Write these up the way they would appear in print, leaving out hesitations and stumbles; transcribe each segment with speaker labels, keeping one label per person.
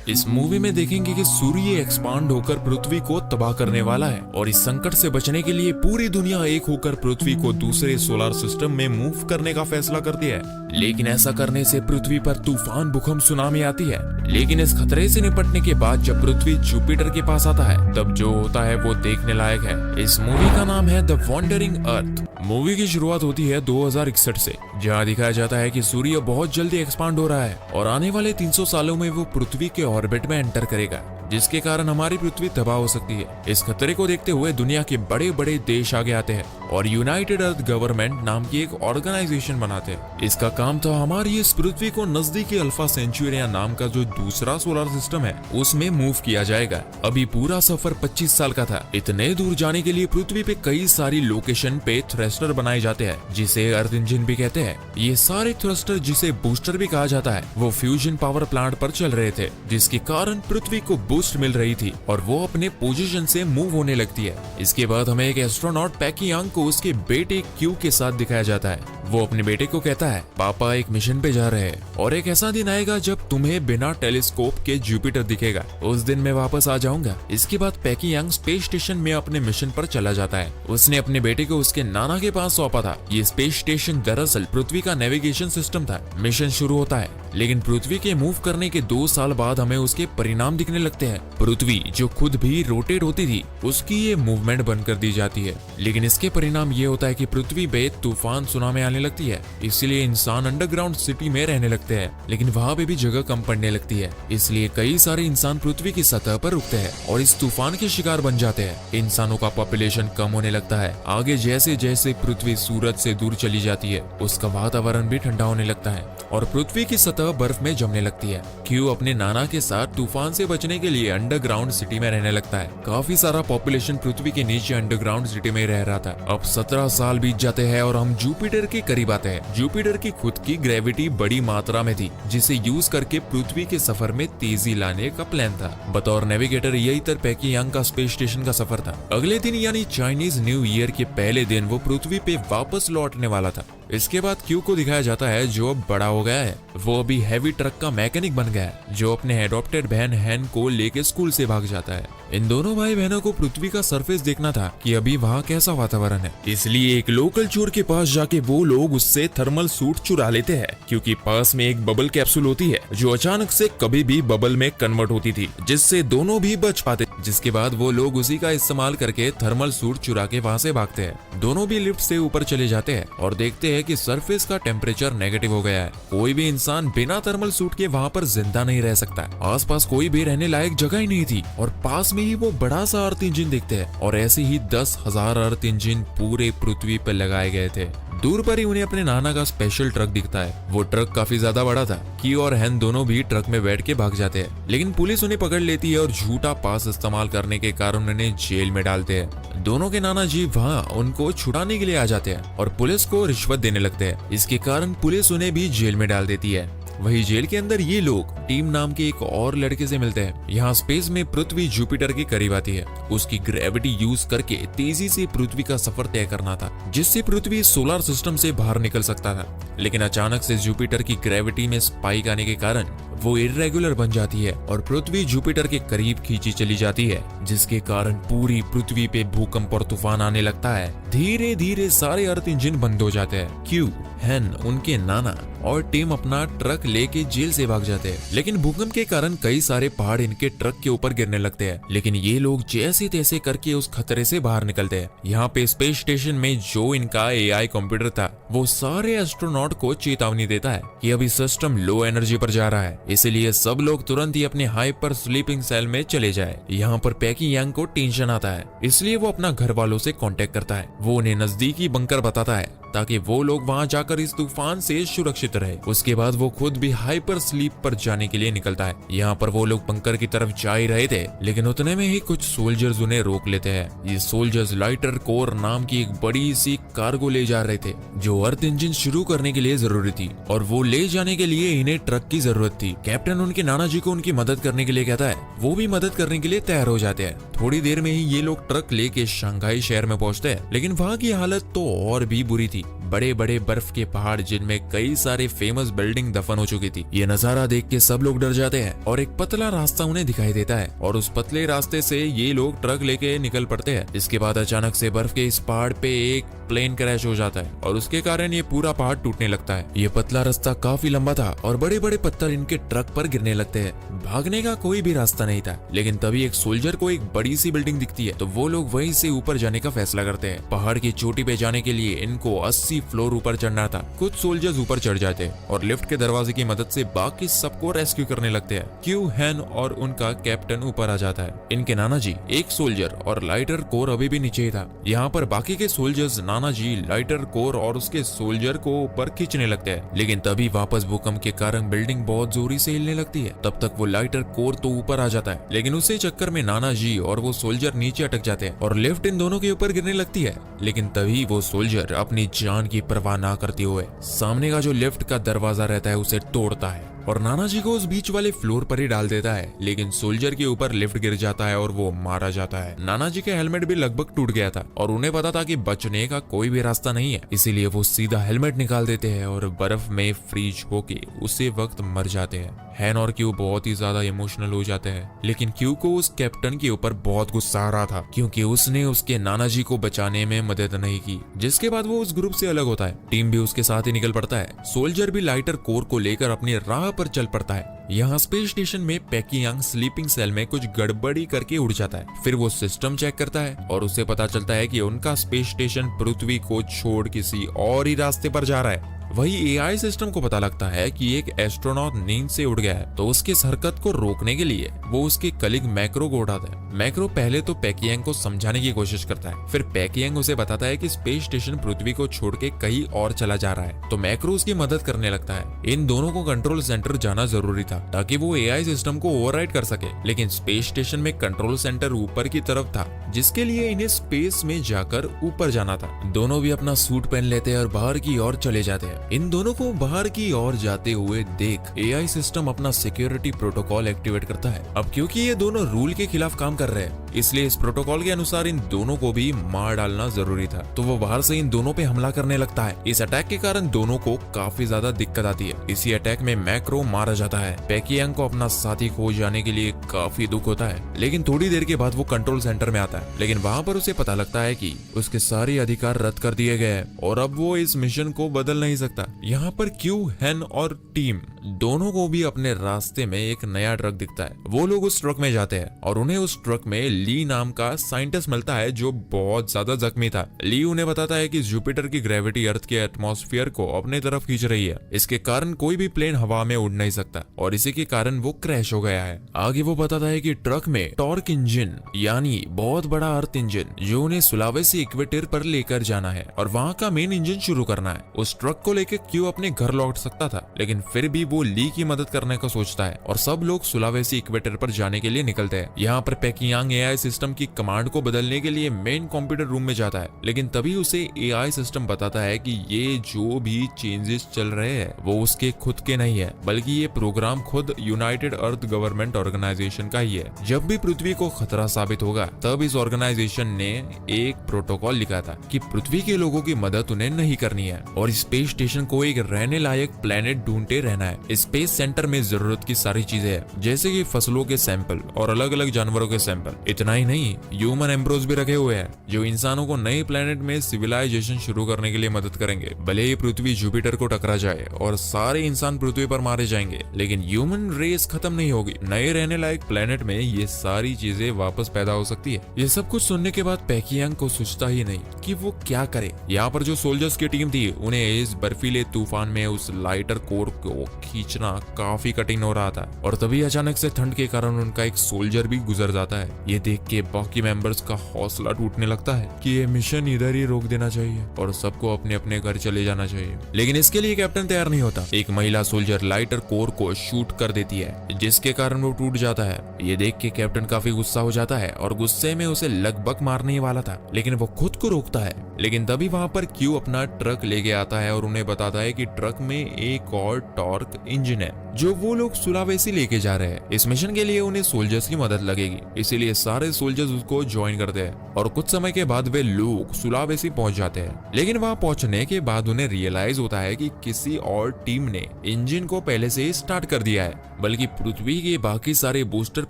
Speaker 1: इस मूवी में देखेंगे कि सूर्य एक्सपांड होकर पृथ्वी को तबाह करने वाला है और इस संकट से बचने के लिए पूरी दुनिया एक होकर पृथ्वी को दूसरे सोलर सिस्टम में मूव करने का फैसला करती है। लेकिन ऐसा करने से पृथ्वी पर तूफान, भूकंप, सुनामी आती है। लेकिन इस खतरे से निपटने के बाद जब पृथ्वी जुपिटर के पास आता है तब जो होता है वो देखने लायक है। इस मूवी का नाम है द वॉन्डरिंग अर्थ। मूवी की शुरुआत होती है 2061 से, जहाँ दिखाया जाता है कि सूर्य बहुत जल्दी एक्सपांड हो रहा है और आने वाले 300 सालों में वो पृथ्वी के ऑर्बिट में एंटर करेगा, जिसके कारण हमारी पृथ्वी तबाह हो सकती है। इस खतरे को देखते हुए दुनिया के बड़े बड़े देश आगे आते हैं और यूनाइटेड अर्थ गवर्नमेंट नाम की एक ऑर्गेनाइजेशन बनाते हैं। इसका काम था हमारी इस पृथ्वी को नजदीकी अल्फा सेंचुरिया नाम का जो दूसरा सोलर सिस्टम है उसमें मूव किया जाएगा। अभी पूरा सफर 25 साल का था। इतने दूर जाने के लिए पृथ्वी पे कई सारी लोकेशन पे थ्रस्टर बनाए जाते हैं, जिसे अर्थ इंजन भी कहते हैं। ये सारे थ्रस्टर, जिसे बूस्टर भी कहा जाता है, वो फ्यूजन पावर प्लांट पर चल रहे थे, जिसके कारण पृथ्वी को बूस्ट मिल रही थी और वो अपने पोजीशन से मूव होने लगती है। इसके बाद हमें एक एस्ट्रोनॉट पैकी यांग को उसके बेटे क्यू के साथ दिखाया जाता है। वो अपने बेटे को कहता है, पापा एक मिशन पे जा रहे हैं और एक ऐसा दिन आएगा जब तुम्हें बिना टेलीस्कोप के जुपिटर दिखेगा। उस दिन मैं वापस आ जाऊंगा। इसके बाद पैकी यांग स्पेस स्टेशन में अपने मिशन पर चला जाता है। उसने अपने बेटे को उसके नाना के पास सौंपा था। ये स्पेस स्टेशन दरअसल पृथ्वी का नेविगेशन सिस्टम था। मिशन शुरू होता है, लेकिन पृथ्वी के मूव करने के 2 साल बाद हमें उसके परिणाम दिखने लगते हैं। पृथ्वी जो खुद भी रोटेट होती थी उसकी ये मूवमेंट बंद कर दी जाती है। लेकिन इसके परिणाम ये होता है कि पृथ्वी पे तूफान, सुनामी आने लगती है। इसलिए इंसान अंडरग्राउंड सिटी में रहने लगते हैं, लेकिन वहाँ पे भी जगह कम पड़ने लगती है। इसलिए कई सारे इंसान पृथ्वी की सतह पर रुकते हैं और इस तूफान के शिकार बन जाते हैं। इंसानों का पॉपुलेशन कम होने लगता है। आगे जैसे जैसे पृथ्वी सूरज से दूर चली जाती है उसका वातावरण भी ठंडा होने लगता है और पृथ्वी की सतह बर्फ में जमने लगती है। क्यू अपने नाना के साथ तूफान से बचने के लिए अंडरग्राउंड सिटी में रहने लगता है। काफी सारा पॉपुलेशन पृथ्वी के नीचे अंडरग्राउंड सिटी में रह रहा था। अब 17 साल बीत जाते हैं और हम जुपिटर के करीब आते हैं। जुपिटर की खुद की ग्रेविटी बड़ी मात्रा में थी, जिसे यूज करके पृथ्वी के सफर में तेजी लाने का प्लान था। बतौर नेविगेटर यही तर पैकी यांग का स्पेस स्टेशन का सफर था। अगले दिन यानी चाइनीज न्यू ईयर के पहले दिन वो पृथ्वी पे वापस लौटने वाला था। इसके बाद क्यू को दिखाया जाता है जो अब बड़ा हो गया है। वो अभी हैवी ट्रक का मैकेनिक बन गया है, जो अपने एडॉप्टेड बहन हैन को लेके स्कूल से भाग जाता है। इन दोनों भाई बहनों को पृथ्वी का सरफेस देखना था कि अभी वहाँ कैसा वातावरण है। इसलिए एक लोकल चोर के पास जाके वो लोग उससे थर्मल सूट चुरा लेते हैं, क्योंकि पास में एक बबल कैप्सूल होती है जो अचानक से कभी भी बबल में कन्वर्ट होती थी, जिससे दोनों भी बच पाते। जिसके बाद वो लोग उसी का इस्तेमाल करके थर्मल सूट चुरा के वहाँ से भागते हैं। दोनों भी लिफ्ट से ऊपर चले जाते हैं और देखते हैं कि सरफेस का टेम्परेचर नेगेटिव हो गया है। कोई भी इंसान बिना थर्मल सूट के वहाँ पर जिंदा नहीं रह सकता। आसपास कोई भी रहने लायक जगह ही नहीं थी और पास में ही वो बड़ा सा अर्थ इंजन दिखते हैं और ऐसे ही 10,000 अर्थ इंजन पूरे पृथ्वी पर लगाए गए थे। दूर पर ही उन्हें अपने नाना का स्पेशल ट्रक दिखता है। वो ट्रक काफी ज्यादा बड़ा था। की और हैन दोनों भी ट्रक में बैठ के भाग जाते हैं, लेकिन पुलिस उन्हें पकड़ लेती है और झूठा पास इस्तेमाल करने के कारण उन्हें जेल में डालते हैं। दोनों के नाना जी वहाँ उनको छुड़ाने के लिए आ जाते हैं और पुलिस को रिश्वत देने लगते हैं। इसके कारण पुलिस उन्हें भी जेल में डाल देती है। वही जेल के अंदर ये लोग टीम नाम के एक और लड़के से मिलते हैं। यहाँ स्पेस में पृथ्वी जुपिटर के करीब आती है। उसकी ग्रेविटी यूज करके तेजी से पृथ्वी का सफर तय करना था, जिससे पृथ्वी सोलर सिस्टम से बाहर निकल सकता था। लेकिन अचानक से जुपिटर की ग्रेविटी में स्पाइक आने के कारण वो इर्रेगुलर बन जाती है और पृथ्वी जुपिटर के करीब खींची चली जाती है, जिसके कारण पूरी पृथ्वी पे भूकंप और तूफान आने लगता है। धीरे धीरे सारे अर्थ इंजन बंद हो जाते हैं। क्यू, हैन, उनके नाना और टीम अपना ट्रक लेके जेल से भाग जाते हैं। लेकिन भूकंप के कारण कई सारे पहाड़ इनके ट्रक के ऊपर गिरने लगते हैं। लेकिन ये लोग जैसे तैसे करके उस खतरे से बाहर निकलते हैं। यहाँ पे स्पेस स्टेशन में जो इनका एआई कंप्यूटर था वो सारे एस्ट्रोनॉट को चेतावनी देता है कि अभी सिस्टम लो एनर्जी पर जा रहा है, इसलिए सब लोग तुरंत ही अपने हाइपर स्लीपिंग सेल में चले जाए। यहाँ पर पैकी यांग को टेंशन आता है, इसलिए वो अपना घर वालों से कांटेक्ट करता है। वो उन्हें नजदीकी बंकर बताता है ताकि वो लोग वहां जाकर इस तूफान से सुरक्षित रहे। उसके बाद वो खुद भी हाइपर स्लीप पर जाने के लिए निकलता है। यहाँ पर वो लोग बंकर की तरफ जा ही रहे थे, लेकिन उतने में ही कुछ सोल्जर्स उन्हें रोक लेते हैं। ये सोल्जर्स लाइटर कोर नाम की एक बड़ी सी कार्गो ले जा रहे थे, जो अर्थ इंजन शुरू करने के लिए जरूरी थी, और वो ले जाने के लिए इन्हें ट्रक की जरूरत थी। कैप्टन उनके नाना जी को उनकी मदद करने के लिए कहता है। वो भी मदद करने के लिए तैयार हो जाते हैं। थोड़ी देर में ही ये लोग ट्रक लेके शंघाई शहर में पहुंचते हैं, लेकिन वहाँ की हालत तो और भी बुरी थी। बड़े बड़े बर्फ के पहाड़ जिनमें कई सारे फेमस बिल्डिंग दफन हो चुकी थी। ये नजारा देख के सब लोग डर जाते हैं और एक पतला रास्ता उन्हें दिखाई देता है और उस पतले रास्ते से ये लोग ट्रक लेके निकल पड़ते हैं। इसके बाद अचानक से बर्फ के इस पहाड़ पे एक प्लेन क्रैश हो जाता है और उसके कारण ये पूरा पहाड़ टूटने लगता है। ये पतला रास्ता काफी लंबा था और बड़े बड़े पत्थर इनके ट्रक पर गिरने लगते हैं। भागने का कोई भी रास्ता नहीं था, लेकिन तभी एक सोल्जर को एक बड़ी सी बिल्डिंग दिखती है तो वो लोग वहीं से ऊपर जाने का फैसला करते हैं। पहाड़ की चोटी पे जाने के लिए इनको 80 फ्लोर ऊपर चढ़ना था। कुछ सोल्जर्स ऊपर चढ़ जाते हैं और लिफ्ट के दरवाजे की मदद से बाकी सबको रेस्क्यू करने लगते हैं। क्यू, हैन और उनका कैप्टन ऊपर आ जाता है। इनके नाना जी, एक सोल्जर और लाइटर कोर अभी भी नीचे ही था। यहाँ पर बाकी के सोल्जर्स नाना जी, लाइटर कोर और उसके सोल्जर को ऊपर खींचने लगते हैं, लेकिन तभी वापस भूकंप के कारण बिल्डिंग बहुत जोरी से हिलने लगती है। तब तक वो लाइटर कोर तो ऊपर आ जाता है, लेकिन उसी चक्कर में नाना जी और वो सोल्जर नीचे अटक जाते हैं और लिफ्ट इन दोनों के ऊपर गिरने लगती है। लेकिन तभी वो सोल्जर अपनी जान की परवाह ना करते हुए सामने का जो लिफ्ट का दरवाजा रहता है उसे तोड़ता है और नाना जी को उस बीच वाले फ्लोर पर ही डाल देता है। लेकिन सोल्जर के ऊपर लिफ्ट गिर जाता है और वो मारा जाता है। नाना जी के हेलमेट भी लगभग टूट गया था और उन्हें पता था कि बचने का कोई भी रास्ता नहीं है, इसीलिए वो सीधा हेलमेट निकाल देते हैं और बर्फ में फ्रीज होके उसी वक्त मर जाते हैं। हैन और क्यू बहुत ही ज्यादा इमोशनल हो जाते हैं, लेकिन क्यू को उस कैप्टन के ऊपर बहुत गुस्सा आ रहा था क्योंकि उसने उसके नाना जी को बचाने में मदद नहीं की। जिसके बाद वो उस ग्रुप से अलग होता है। टीम भी उसके साथ ही निकल पड़ता है। सोल्जर भी लाइटर कोर को लेकर अपनी राह पर चल पड़ता है। यहाँ स्पेस स्टेशन में पैकियांग स्लीपिंग सेल में कुछ गड़बड़ी करके उड़ जाता है। फिर वो सिस्टम चेक करता है और उसे पता चलता है कि उनका स्पेस स्टेशन पृथ्वी को छोड़ किसी और ही रास्ते पर जा रहा है। वही एआई सिस्टम को पता लगता है कि एक एस्ट्रोनॉट नींद से उड़ गया है, तो उसकी इस हरकत को रोकने के लिए वो उसके कलीग मैक्रो को उठाता है। मैक्रो पहले तो पैकियांग को समझाने की कोशिश करता है, फिर पैकियांग उसे बताता है कि स्पेस स्टेशन पृथ्वी को छोड़ के कहीं और चला जा रहा है, तो मैक्रो उसकी मदद करने लगता है। इन दोनों को कंट्रोल सेंटर जाना जरूरी था ताकि वो एआई सिस्टम को ओवरराइड कर सके, लेकिन स्पेस स्टेशन में कंट्रोल सेंटर ऊपर की तरफ था, जिसके लिए इन्हें स्पेस में जाकर ऊपर जाना था। दोनों भी अपना सूट पहन लेते हैं और बाहर की ओर चले जाते हैं। इन दोनों को बाहर की ओर जाते हुए देख एआई सिस्टम अपना सिक्योरिटी प्रोटोकॉल एक्टिवेट करता है। अब क्योंकि ये दोनों रूल के खिलाफ काम कर रहे हैं, इसलिए इस प्रोटोकॉल के अनुसार इन दोनों को भी मार डालना जरूरी था, तो वो बाहर से इन दोनों पे हमला करने लगता है। इस अटैक के कारण दोनों को काफी ज्यादा दिक्कत आती है। इसी अटैक में मैक्रो मारा जाता है। पैकियांग को अपना साथी खो जाने के लिए काफी दुख होता है, लेकिन थोड़ी देर के बाद वो कंट्रोल सेंटर में आता है, लेकिन वहाँ पर उसे पता लगता है कि उसके सारे अधिकार रद्द कर दिए गए हैं और अब वो इस मिशन को बदल नहीं सकता। यहाँ पर क्यू, हैन और टीम दोनों को भी अपने रास्ते में एक नया ट्रक दिखता है। वो लोग उस ट्रक में जाते हैं और उन्हें उस ट्रक में ली नाम का साइंटिस्ट मिलता है जो बहुत ज्यादा जख्मी था। ली उन्हें बताता है कि जुपिटर की ग्रेविटी अर्थ के एटमॉस्फेयर को अपने तरफ खींच रही है, इसके कारण कोई भी प्लेन हवा में उड़ नहीं सकता और इसी के कारण वो क्रैश हो गया है। आगे वो बताता है कि ट्रक में टॉर्क इंजन यानी बहुत बड़ा अर्थ इंजन जो उन्हें सुलावेसी इक्वेटर पर लेकर जाना है और वहाँ का मेन इंजन शुरू करना है। उस ट्रक को लेकर क्यू अपने घर लौट सकता था, लेकिन फिर भी वो ली की मदद करने का सोचता है और सब लोग सुलावेसी इक्वेटर पर जाने के लिए निकलते हैं। यहाँ पर पैकियांग एआई सिस्टम की कमांड को बदलने के लिए मेन कंप्यूटर रूम में जाता है, लेकिन तभी उसे एआई सिस्टम बताता है कि ये जो भी चेंजेस चल रहे हैं वो उसके खुद के नहीं है, बल्कि ये प्रोग्राम खुद यूनाइटेड अर्थ गवर्नमेंट ऑर्गेनाइजेशन का ही है। जब भी पृथ्वी को खतरा साबित होगा तब इस ऑर्गेनाइजेशन ने एक प्रोटोकॉल लिखा था कि पृथ्वी के लोगों की मदद उन्हें नहीं करनी है और स्पेस स्टेशन को एक रहने लायक प्लेनेट ढूंढते रहना है। स्पेस सेंटर में जरूरत की सारी चीजें हैं, जैसे कि फसलों के सैंपल और अलग अलग जानवरों के सैंपल। इतना ही नहीं, ह्यूमन एम्ब्रोज भी रखे हुए हैं जो इंसानों को नए प्लेनेट में सिविलाइजेशन शुरू करने के लिए मदद करेंगे। भले ही पृथ्वी जुपिटर को टकरा जाए और सारे इंसान पृथ्वी पर मारे जाएंगे, लेकिन ह्यूमन रेस खत्म नहीं होगी। नए रहने लायक प्लेनेट में ये सारी चीजें वापस पैदा हो सकती है। ये सब कुछ सुनने के बाद पैकियांग को सोचता ही नहीं कि वो क्या करे। यहाँ पर जो सोल्जर्स की टीम थी उन्हें इस बर्फीले तूफान में उस लाइटर कोर को खींचना काफी कठिन हो रहा था और तभी अचानक से ठंड के कारण उनका एक सोल्जर भी गुजर जाता है। ये देख के बाकी मेंबर्स का हौसला टूटने लगता है कि ये मिशन इधर ही रोक देना चाहिए और सबको अपने अपने घर चले जाना चाहिए, लेकिन इसके लिए कैप्टन तैयार नहीं होता। एक महिला सोल्जर लाइटर कोर को शूट कर देती है, जिसके कारण वो टूट जाता है। ये देख के कैप्टन काफी गुस्सा हो जाता है और गुस्से में उसे लगभग मारने ही वाला था, लेकिन वो खुद को रोकता है। लेकिन तभी वहां पर क्यू अपना ट्रक लेके आता है और उन्हें बताता है कि ट्रक में एक और टॉर्क इंजन है जो वो लोग सुलावेसी लेके जा रहे हैं। इस मिशन के लिए उन्हें सोल्जर्स की मदद लगेगी, इसीलिए सारे सोल्जर्स उसको ज्वाइन करते हैं और कुछ समय के बाद वे लोग सुलावेसी पहुंच जाते हैं। लेकिन वहां पहुंचने के बाद उन्हें रियलाइज होता है कि किसी और टीम ने इंजन को पहले से ही स्टार्ट कर दिया है, बल्कि पृथ्वी के बाकी सारे बूस्टर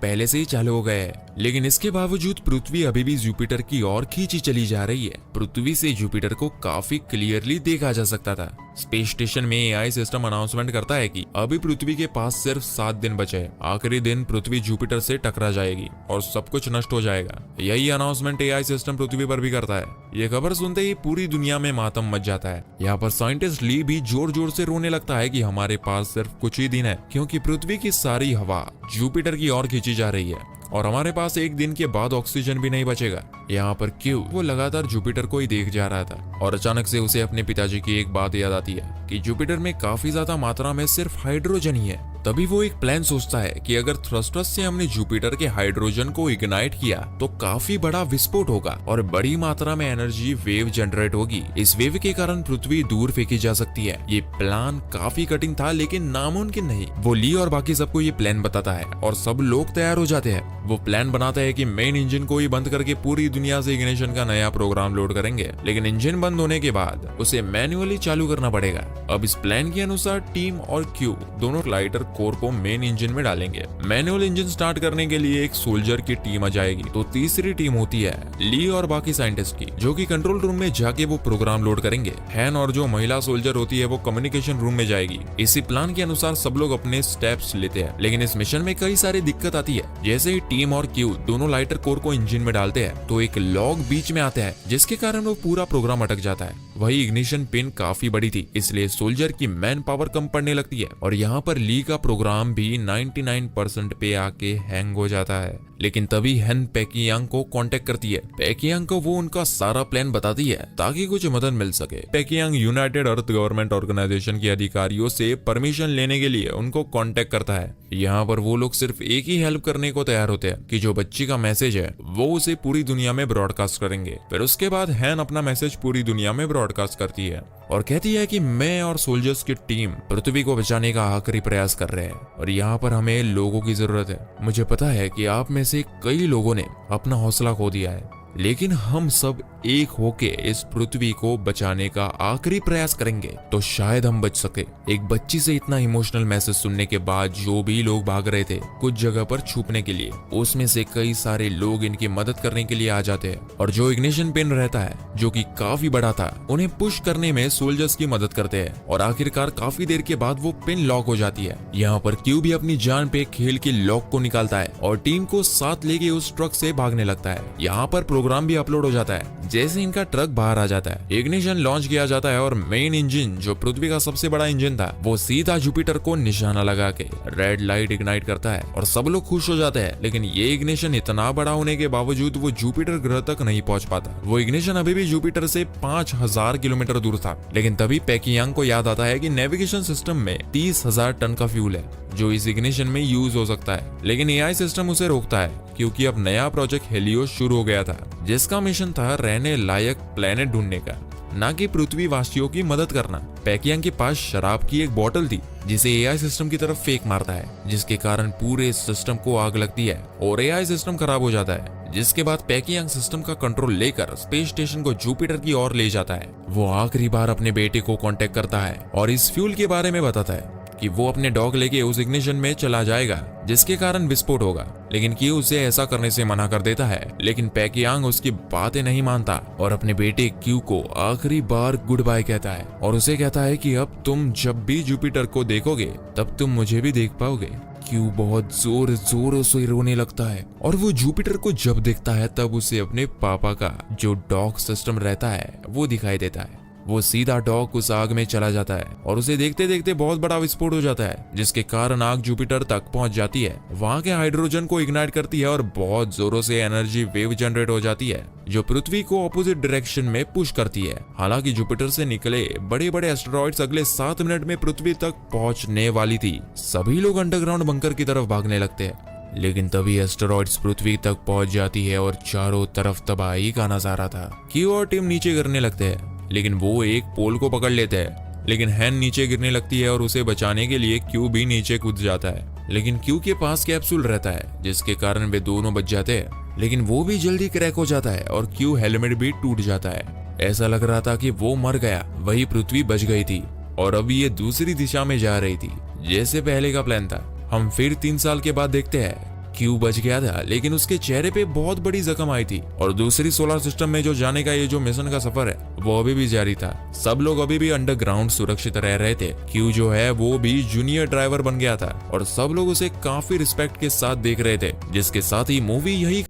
Speaker 1: पहले से ही चालू हो गए हैं। लेकिन इसके बावजूद पृथ्वी अभी भी जुपिटर की ओर खींची चली जा रही है। पृथ्वी से जुपिटर को काफी क्लियरली देखा जा सकता था। स्पेस स्टेशन में एआई सिस्टम अनाउंसमेंट करता है कि अभी पृथ्वी के पास सिर्फ 7 दिन बचे हैं। आखिरी दिन पृथ्वी जुपिटर से टकरा जाएगी और सब कुछ नष्ट हो जाएगा। यही अनाउंसमेंट एआई सिस्टम पृथ्वी पर भी करता है। ये खबर सुनते ही पूरी दुनिया में मातम मच जाता है। यहाँ पर साइंटिस्ट ली भी जोर जोर से रोने लगता है कि हमारे पास सिर्फ कुछ ही दिन है, क्योंकि पृथ्वी की सारी हवा जुपिटर की ओर खींची जा रही है और हमारे पास एक दिन के बाद ऑक्सीजन भी नहीं बचेगा। यहाँ पर क्यों वो लगातार जुपिटर को ही देख जा रहा था और अचानक से उसे अपने पिताजी की एक बात याद आती है कि जुपिटर में काफी ज्यादा मात्रा में सिर्फ हाइड्रोजन ही है। तभी वो एक प्लान सोचता है कि अगर थ्रस्टर्स से हमने जुपिटर के हाइड्रोजन को इग्नाइट किया तो काफी बड़ा विस्फोट होगा और बड़ी मात्रा में एनर्जी वेव जनरेट होगी। इस वेव के कारण पृथ्वी दूर फेंकी जा सकती है। ये प्लान काफी कठिन था लेकिन नामुमकिन नहीं। वो ली और बाकी सबको ये प्लान बताता है और सब लोग तैयार हो जाते हैं। वो प्लान बनाता है कि मेन इंजन को ही बंद करके पूरी दुनिया से इग्निशन का नया प्रोग्राम लोड करेंगे, लेकिन इंजन बंद होने के बाद उसे मैन्युअली चालू करना पड़ेगा। अब इस प्लान के अनुसार टीम और क्यू दोनों लाइटर कोर को मेन इंजन में डालेंगे। मैनुअल इंजन स्टार्ट करने के लिए एक सोल्जर की टीम आ जाएगी, तो तीसरी टीम होती है ली और बाकी साइंटिस्ट की, जो कि कंट्रोल रूम में जाके वो प्रोग्राम लोड करेंगे। हैन और जो महिला सोल्जर होती है वो कम्युनिकेशन रूम में जाएगी। इसी प्लान के अनुसार सब लोग अपने स्टेप्स लेते हैं, लेकिन इस मिशन में कई सारी दिक्कत आती है। जैसे ही टीम और क्यू दोनों लाइटर कोर को इंजन में डालते हैं तो एक लॉग बीच में आता है, जिसके कारण वो पूरा प्रोग्राम अटक जाता है। वही इग्निशन पिन काफी बड़ी थी, इसलिए सोल्जर की मैन पावर कम पड़ने लगती है और यहाँ पर ली का प्रोग्राम भी 99% पे आके हैंग हो जाता है। लेकिन तभी हैन पेकियांग को कांटेक्ट करती है। पेकियांग को वो उनका सारा प्लान बताती है ताकि कुछ मदद मिल सके। पेकियांग यूनाइटेड अर्थ गवर्नमेंट ऑर्गेनाइजेशन के अधिकारियों से परमिशन लेने के लिए उनको कांटेक्ट करता है। यहाँ पर वो लोग सिर्फ एक ही हेल्प करने को तैयार होते हैं कि जो बच्ची का मैसेज है वो उसे पूरी दुनिया में ब्रॉडकास्ट करेंगे। फिर उसके बाद हैन अपना मैसेज पूरी दुनिया में ब्रॉडकास्ट करती है और कहती है कि मैं और सोल्जर्स की टीम पृथ्वी को बचाने का आखिरी प्रयास कर रहे हैं और यहाँ पर हमें लोगों की जरूरत है। मुझे पता है कि आप में से कई लोगों ने अपना हौसला खो दिया है, लेकिन हम सब एक होके इस पृथ्वी को बचाने का आखिरी प्रयास करेंगे तो शायद हम बच सके। एक बच्ची से इतना इमोशनल मैसेज सुनने के बाद जो भी लोग भाग रहे थे कुछ जगह पर छुपने के लिए, उसमें से कई सारे लोग इनकी मदद करने के लिए आ जाते हैं और जो इग्निशन पिन रहता है जो कि काफी बड़ा था उन्हें पुश करने में सोल्जर्स की मदद करते हैं और आखिरकार काफी देर के बाद वो पिन लॉक हो जाती है। यहाँ पर क्यू भी अपनी जान पे खेल के लॉक को निकालता है और टीम को साथ लेके उस ट्रक से भागने लगता है। यहाँ पर प्रोग्राम भी अपलोड हो जाता है। जैसे इनका ट्रक बाहर आ जाता है, इग्निशन लॉन्च किया जाता है और मेन इंजन जो पृथ्वी का सबसे बड़ा इंजन था वो सीधा जुपिटर को निशाना लगा के रेड लाइट इग्नाइट करता है और सब लोग खुश हो जाते हैं। लेकिन ये इग्निशन इतना बड़ा होने के बावजूद वो जुपिटर ग्रह तक नहीं पहुंच पाता। वो इग्निशन अभी भी जुपिटर से 5000 किलोमीटर दूर था। लेकिन तभी पेकियांग को याद आता है कि नेविगेशन सिस्टम में 30,000 टन का फ्यूल है जो इस इग्निशन में यूज हो सकता है। लेकिन एआई सिस्टम उसे रोकता है क्योंकि अब नया प्रोजेक्ट हेलियोस शुरू हो गया था, जिसका मिशन था रहने लायक प्लेनेट ढूंढने का, ना कि पृथ्वी वासियों की मदद करना। पेकियांग के पास शराब की एक बोतल थी जिसे एआई सिस्टम की तरफ फेंक मारता है, जिसके कारण पूरे सिस्टम को आग लगती है और एआई सिस्टम खराब हो जाता है। जिसके बाद पेकियांग सिस्टम का कंट्रोल लेकर स्पेस स्टेशन को जुपिटर की ओर ले जाता है। वो आखिरी बार अपने बेटे को कांटेक्ट करता है और इस फ्यूल के बारे में बताता है कि वो अपने डॉग लेके उस इग्निशन में चला जाएगा जिसके कारण विस्फोट होगा। लेकिन क्यू उसे ऐसा करने से मना कर देता है, लेकिन पेकियांग उसकी बातें नहीं मानता और अपने बेटे क्यू को आखिरी बार गुड बाय कहता है और उसे कहता है कि अब तुम जब भी जुपिटर को देखोगे तब तुम मुझे भी देख पाओगे। क्यू बहुत जोर जोरों से रोने लगता है और वो जुपिटर को जब देखता है तब उसे अपने पापा का जो डॉग सिस्टम रहता है वो दिखाई देता है। वो सीधा डॉग उस आग में चला जाता है और उसे देखते देखते बहुत बड़ा विस्फोट हो जाता है, जिसके कारण आग जुपिटर तक पहुंच जाती है। वहां के हाइड्रोजन को इग्नाइट करती है और बहुत जोरों से एनर्जी वेव जनरेट हो जाती है जो पृथ्वी को ऑपोजिट डायरेक्शन में पुश करती है। हालांकि जुपिटर से निकले बड़े बड़े एस्टेरॉइड्स अगले 7 मिनट में पृथ्वी तक पहुंचने वाली थी। सभी लोग अंडरग्राउंड बंकर की तरफ भागने लगते हैं, लेकिन तभी एस्टेरॉइड्स पृथ्वी तक पहुंच जाती है और चारों तरफ तबाही का नजारा था। क्यू और टीम नीचे गिरने लगते हैं, लेकिन वो एक पोल को पकड़ लेते हैं। लेकिन हैन नीचे गिरने लगती है और उसे बचाने के लिए क्यू भी नीचे कूद जाता है। लेकिन क्यू के पास कैप्सूल रहता है जिसके कारण वे दोनों बच जाते हैं। लेकिन वो भी जल्दी क्रैक हो जाता है और क्यू हेलमेट भी टूट जाता है। ऐसा लग रहा था कि वो मर गया, वही पृथ्वी बच गई थी और अब ये दूसरी दिशा में जा रही थी जैसे पहले का प्लान था। हम फिर 3 साल के बाद देखते हैं क्यू बच गया था, लेकिन उसके चेहरे पे बहुत बड़ी जख्म आई थी और दूसरी सोलर सिस्टम में जो जाने का ये जो मिशन का सफर है वो अभी भी जारी था। सब लोग अभी भी अंडरग्राउंड सुरक्षित रह रहे थे। क्यू जो है वो भी जूनियर ड्राइवर बन गया था और सब लोग उसे काफी रिस्पेक्ट के साथ देख रहे थे, जिसके साथ ही मूवी यही